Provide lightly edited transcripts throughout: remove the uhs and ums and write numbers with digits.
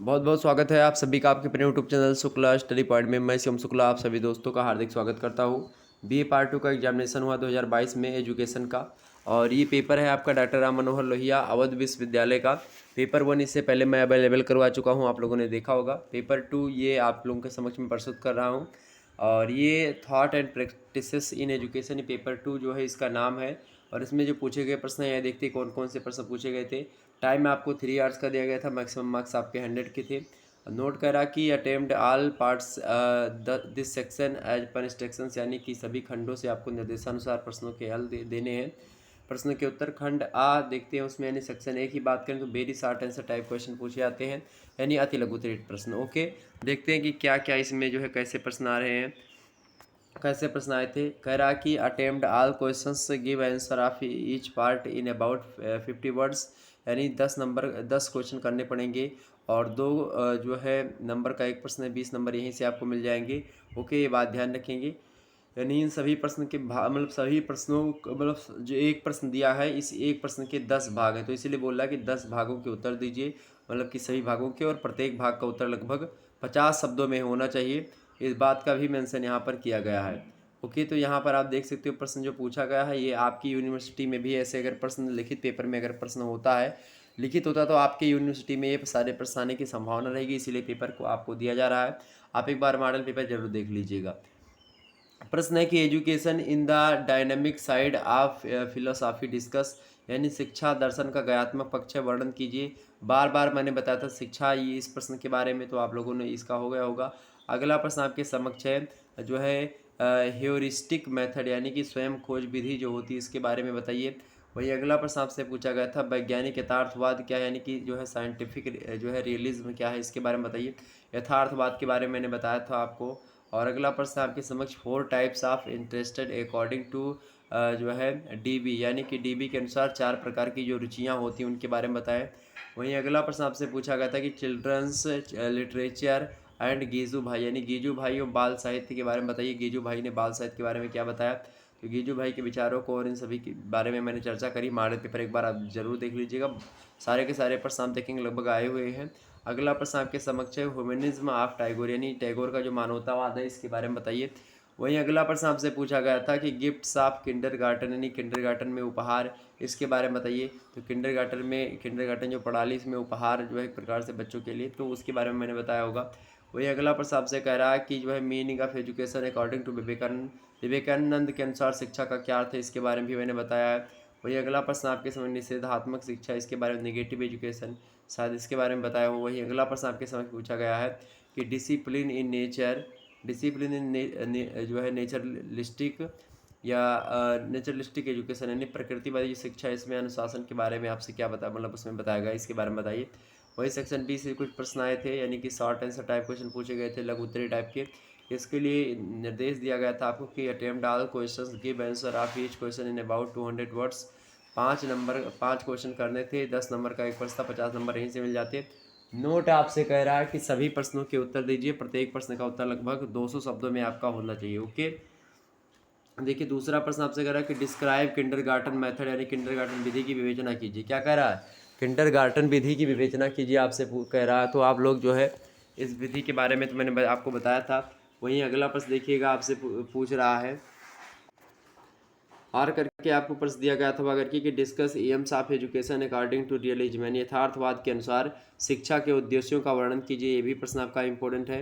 बहुत बहुत स्वागत है आप सभी का आपके अपने YouTube channel Shukla study point में। मैं शिवम शुक्ला आप सभी दोस्तों का हार्दिक स्वागत करता हूँ। बीए पार्ट 2 का एग्जामिनेशन हुआ 2022 में एजुकेशन का, और ये पेपर है आपका डॉक्टर राम मनोहर लोहिया अवध विश्वविद्यालय का। पेपर 1 इससे पहले मैं अवेलेबल करवा चुका हूँ, आप लोगों ने देखा होगा। पेपर 2 ये आप लोगों के समक्ष में प्रस्तुत कर रहा हूँ, और ये thought and practices in education paper 2 जो है इसका नाम है। और इसमें जो पूछे गए प्रश्न हैं, यह देखते हैं कौन कौन से प्रश्न पूछे गए थे। टाइम आपको 3 आवर्स का दिया गया था, मैक्सिमम मार्क्स आपके 100 के थे। नोट करा कि attempt all parts this section as per instructions, यानी कि सभी खंडों से आपको निर्देशानुसार प्रश्नों के हल देने हैं। प्रश्न के उत्तर खंड आ देखते हैं उसमें, यानी सेक्शन ए की बात करें तो very short answer type question पूछे जाते हैं, यानी अति लघु उत्तरीय प्रश्न। ओके, देखते हैं कि क्या क्या इसमें जो है कैसे प्रश्न आ रहे हैं, कैसे प्रश्न आए थे। कह रहा कि attempt all questions give answer of each part in about 50 words, यानी 10 क्वेश्चन करने पड़ेंगे, और दो जो है नंबर का एक प्रश्न है, 20 नंबर यहीं से आपको मिल जाएंगे। ओके, ये बात ध्यान रखेंगे। यानी इन सभी प्रश्न के भाग, मतलब सभी प्रश्नों मतलब जो एक प्रश्न दिया है, इस एक प्रश्न के 10 भाग हैं, तो इसीलिए बोल रहा है कि 10 भागों के उत्तर दीजिए, मतलब कि सभी भागों के, और प्रत्येक भाग का उत्तर लगभग 50 शब्दों में होना चाहिए। इस बात का भी मेंशन यहाँ पर किया गया है। ओके, तो यहाँ पर आप देख सकते हो प्रश्न जो पूछा गया है, ये आपकी यूनिवर्सिटी में भी ऐसे अगर प्रश्न लिखित पेपर में अगर प्रश्न होता है, लिखित होता तो आपके यूनिवर्सिटी में ये सारे प्रश्न आने की संभावना रहेगी, इसीलिए पेपर को आपको दिया जा रहा है। आप एक बार मॉडल पेपर जरूर देख लीजिएगा। प्रश्न है कि education in the dynamic side of philosophy discuss, यानी शिक्षा दर्शन का गयात्मक पक्ष है, वर्णन कीजिए। बार बार मैंने बताया था शिक्षा, ये इस प्रश्न के बारे में तो आप लोगों ने इसका हो गया होगा। अगला प्रश्न आपके समक्ष है जो है ह्यूरिस्टिक मेथड, यानी कि स्वयं खोज विधि जो होती है, इसके बारे में बताइए। वही अगला प्रश्न आपसे पूछा गया था वैज्ञानिक यथार्थवाद क्या है, यानी कि जो है साइंटिफिक जो है रियलिज्म क्या है, इसके बारे में बताइए। यथार्थवाद के बारे में मैंने बताया था आपको। और अगला प्रश्न आपके समक्ष 4 types of interested according to जो है डीबी, यानी कि डीबी के अनुसार 4 प्रकार की जो रुचियां होती हैं उनके बारे में बताएं। वहीं अगला प्रश्न आपसे पूछा गया था कि चिल्ड्रंस लिटरेचर एंड गीजू भाई, यानी गीजू भाई और बाल साहित्य के बारे में बताइए। गीजू भाई ने बाल साहित्य के बारे में क्या बताया, तो गीजू भाई के विचारों को और इन सभी के बारे में मैंने चर्चा करी। मॉडल पेपर एक बार आप जरूर देख लीजिएगा, सारे के सारे प्रश्न आप देखेंगे लगभग आए हुए हैं। अगला प्रश्न आपके समक्ष है ह्यूमनिज्म ऑफ टैगोर, यानी टैगोर का जो मानवतावाद है इसके बारे में बताइए। वहीं अगला प्रश्न आपसे पूछा गया था कि गिफ्ट्स ऑफ किंडरगार्टन, यानी किंडरगार्टन में उपहार, इसके बारे में बताइए। तो किंडरगार्टन जो प्रणाली, इसमें उपहार जो है एक प्रकार से बच्चों के लिए, तो उसके बारे में मैंने बताया होगा। वही अगला प्रश्न आपसे कह रहा है कि जो है meaning of education according to Vivekananda के अनुसार शिक्षा का क्या अर्थ है, इसके बारे में भी मैंने बताया है। वही अगला प्रश्न आपके समझ निषेधात्मक शिक्षा, इसके बारे में नेगेटिव एजुकेशन, शायद इसके बारे में बताया हो। वही अगला प्रश्न आपके समझ पूछा गया है कि डिसिप्लिन इन जो है नेचरलिस्टिक या नेचरलिस्टिक एजुकेशन, यानी प्रकृतिवादी शिक्षा, इसमें अनुशासन के बारे में आपसे क्या बता, मतलब उसमें बताया गया, इसके बारे में बताइए। वही सेक्शन बी से कुछ प्रश्न आए थे, यानी कि शॉर्ट आंसर टाइप क्वेश्चन पूछे गए थे, लघु उत्तरीय टाइप के। इसके लिए निर्देश दिया गया था आपको कि attempt all questions give answer of each question in about 200 words. 5 question करने थे, 10 नंबर का एक प्रश्न था, 50 नंबर यहीं से मिल जाते। नोट आपसे कह रहा है कि सभी प्रश्नों के उत्तर दीजिए, प्रत्येक प्रश्न का उत्तर लगभग 200 शब्दों में आपका होना चाहिए। ओके, देखिए दूसरा प्रश्न आपसे कह रहा है कि डिस्क्राइब किंडरगार्टन मेथड, यानी किंडरगार्टन विधि की विवेचना कीजिए। क्या कह रहा है, किंडरगार्टन विधि की विवेचना कीजिए आपसे कह रहा है। तो आप लोग जो है इस विधि के बारे में तो मैंने आपको बताया था। वहीं अगला प्रश्न देखिएगा, आपसे पूछ रहा है आर करके आपको प्रश्न दिया गया था वह करके कि discuss aims of education according to realism, यानी यथार्थवाद के अनुसार शिक्षा के उद्देश्यों का वर्णन कीजिए। ये भी प्रश्न आपका इंपॉर्टेंट है।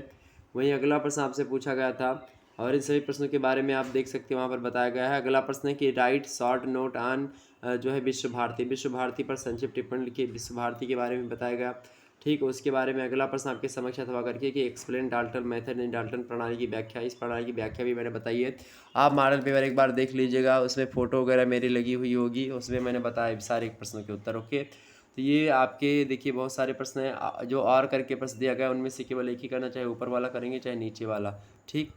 वहीं अगला प्रश्न आपसे पूछा गया था, और इन सभी प्रश्नों के बारे में आप देख सकते हैं वहाँ पर बताया गया है। अगला प्रश्न है कि राइट शॉर्ट नोट ऑन जो है विश्व भारती पर संक्षिप्त टिप्पणी लिखिए। विश्व भारती के बारे में बताया गया, ठीक है। उसके बारे में अगला प्रश्न आपके समक्ष अथवा करके कि एक्सप्लेन डाल्टन मेथड, यानी डाल्टन प्रणाली की व्याख्या, इस प्रणाली की व्याख्या भी मैंने बताई है। आप मॉडल पेपर एक बार देख लीजिएगा, उसमें फ़ोटो वगैरह मेरी लगी हुई होगी, उसमें मैंने बताया सारे प्रश्नों के उत्तर। ओके, तो ये आपके देखिए बहुत सारे प्रश्न हैं जो और करके प्रश्न दिया गया, उनमें से केवल एक ही करना, चाहे ऊपर वाला करेंगे चाहे नीचे वाला, ठीक।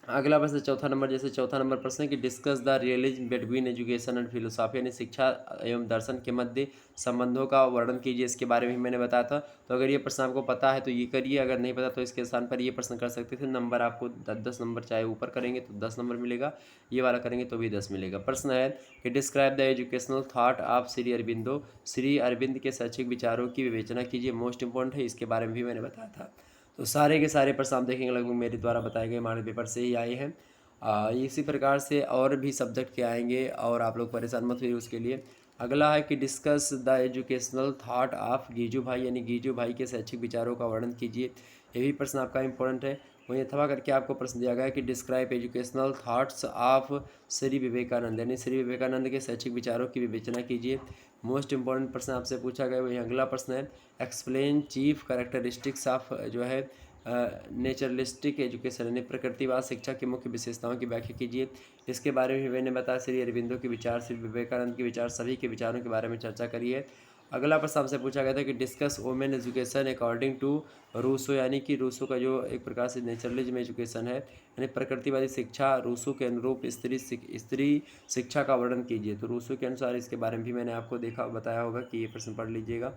अगला प्रश्न चौथा नंबर, जैसे चौथा नंबर प्रश्न है कि discuss the realism between education and philosophy, यानी शिक्षा एवं दर्शन के मध्य संबंधों का वर्णन कीजिए। इसके बारे में मैंने बताया था। तो अगर ये प्रश्न आपको पता है तो ये करिए, अगर नहीं पता तो इसके स्थान पर ये प्रश्न कर सकते थे। नंबर आपको 10 नंबर, चाहे ऊपर करेंगे तो 10 नंबर मिलेगा, ये वाला करेंगे तो भी 10 मिलेगा। प्रश्न है कि describe the educational thought of Shri Aurobindo, Shri Arvind के शैक्षिक विचारों की विवेचना कीजिए। मोस्ट इंपॉर्टेंट है, इसके बारे में भी मैंने बताया था। तो सारे के सारे प्रश्न आप देखेंगे लगभग मेरे द्वारा बताए गए मॉडल पेपर से ही आए हैं। इसी प्रकार से और भी सब्जेक्ट के आएंगे और आप लोग परेशान मत हुए उसके लिए। अगला है कि discuss the educational thought of Gijubhai, यानी गीजू भाई के शैक्षिक विचारों का वर्णन कीजिए। ये भी प्रश्न आपका इंपॉर्टेंट है। वहीं अथवा करके आपको प्रश्न दिया गया है कि describe educational thoughts of Shri Vivekananda, यानी श्री विवेकानंद के शैक्षिक विचारों की विवेचना कीजिए। मोस्ट इंपॉर्टेंट प्रश्न आपसे पूछा गया। वहीं अगला प्रश्न है एक्सप्लेन चीफ कैरेक्टरिस्टिक्स ऑफ जो है नेचरलिस्टिक एजुकेशन, यानी प्रकृतिवाद शिक्षा की मुख्य विशेषताओं की व्याख्या कीजिए। इसके बारे में मैंने बताया श्री अरविंदो के विचार, श्री विवेकानंद के विचार, सभी के विचारों के बारे में चर्चा करिए। अगला प्रश्न आपसे पूछा गया था कि discuss women education according to Rousseau, यानी कि रूसो का जो एक प्रकार से नेचरलिज्म एजुकेशन है, यानी प्रकृतिवादी शिक्षा, रूसो के अनुरूप स्त्री शिक्षा का वर्णन कीजिए। तो रूसो के अनुसार इसके बारे में भी मैंने आपको बताया होगा कि ये प्रश्न पढ़ लीजिएगा।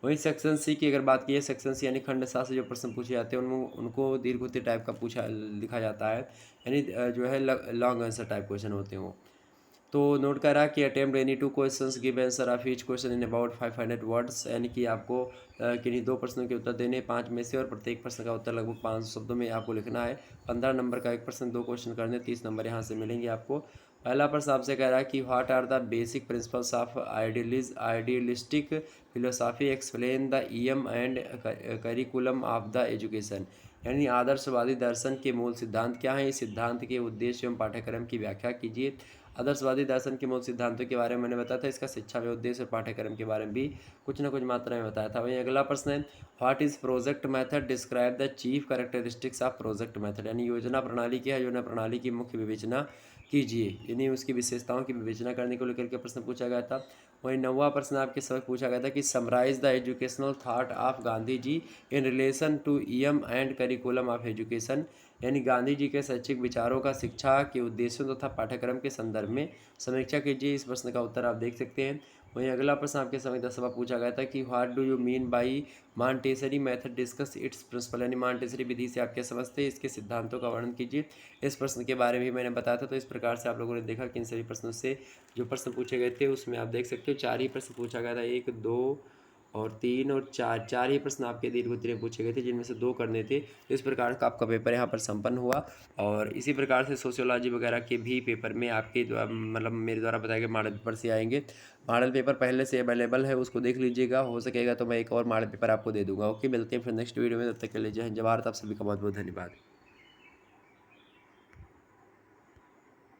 वहीं सेक्शन सी की अगर बात की है, सेक्शन सी यानी खंड 7 से जो प्रश्न पूछे जाते हैं उनको दीर्घ उत्तर टाइप का लिखा जाता है, यानी जो है लॉन्ग आंसर टाइप क्वेश्चन होते हैं वो। तो नोट करा कि attempt any 2 questions, give answer of each question in about 500 words, यानी कि आपको किन्हीं 2 प्रश्नों के उत्तर देने 5 में से, और प्रत्येक प्रश्न का उत्तर लगभग 500 शब्दों में आपको लिखना है। 15 नंबर का एक प्रश्न, 2 क्वेश्चन करने, 30 नंबर यहाँ से मिलेंगे आपको। पहला प्रश्न आपसे कह रहा है कि what are the basic principles of idealistic philosophy, explain the aim and curriculum of the education, यानी आदर्शवादी दर्शन के मूल सिद्धांत क्या हैं, इस सिद्धांत के उद्देश्य एवं पाठ्यक्रम की व्याख्या कीजिए। आदर्शवादी दर्शन के मूल सिद्धांतों के बारे में मैंने बताया था, इसका शिक्षा में उद्देश्य और पाठ्यक्रम के बारे में भी कुछ न कुछ मात्रा में बताया था। वहीं अगला प्रश्न है what is project method, describe the chief characteristics of project method, यानी योजना प्रणाली क्या है, योजना प्रणाली की मुख्य विवेचना कीजिए, यानी उसकी विशेषताओं की विवेचना करने को लेकर के प्रश्न पूछा गया था। वहीं 9वां प्रश्न आपके समय पूछा गया था कि summarise the educational thought of Gandhi ji in relation to aim and curriculum of education, यानी गांधी जी के शैक्षिक विचारों का शिक्षा के उद्देश्यों तथा पाठ्यक्रम के संदर्भ में समीक्षा कीजिए। इस प्रश्न का उत्तर आप देख सकते हैं। वहीं अगला प्रश्न आपके समय 10वां पूछा गया था कि what do you mean by Montessori method, discuss its principle, यानी मॉन्टेसरी विधि से आप क्या समझते हैं, इसके सिद्धांतों का वर्णन कीजिए। इस प्रश्न के बारे में भी मैंने बताया था। तो इस प्रकार से आप लोगों ने देखा कि इन सभी प्रश्नों से जो प्रश्न पूछे गए थे उसमें आप देख सकते हो 4 ही प्रश्न पूछा गया था, 1, 2 और 3 और 4, 4 ही प्रश्न आपके दीर्घ उत्तरीय पूछे गए थे, जिनमें से 2 करने थे। तो इस प्रकार का आपका पेपर यहाँ पर संपन्न हुआ। और इसी प्रकार से सोशियोलॉजी वगैरह के भी पेपर में आपके मतलब मेरे द्वारा बताए गए मॉडल पेपर से आएंगे। मॉडल पेपर पहले से अवेलेबल है, उसको देख लीजिएगा, हो सकेगा तो मैं एक और मॉडल पेपर आपको दे दूँगा। ओके, मिलते हैं फिर नेक्स्ट वीडियो में, तब तक के लिए जय हिंद जय भारत। आप सभी का बहुत बहुत धन्यवाद।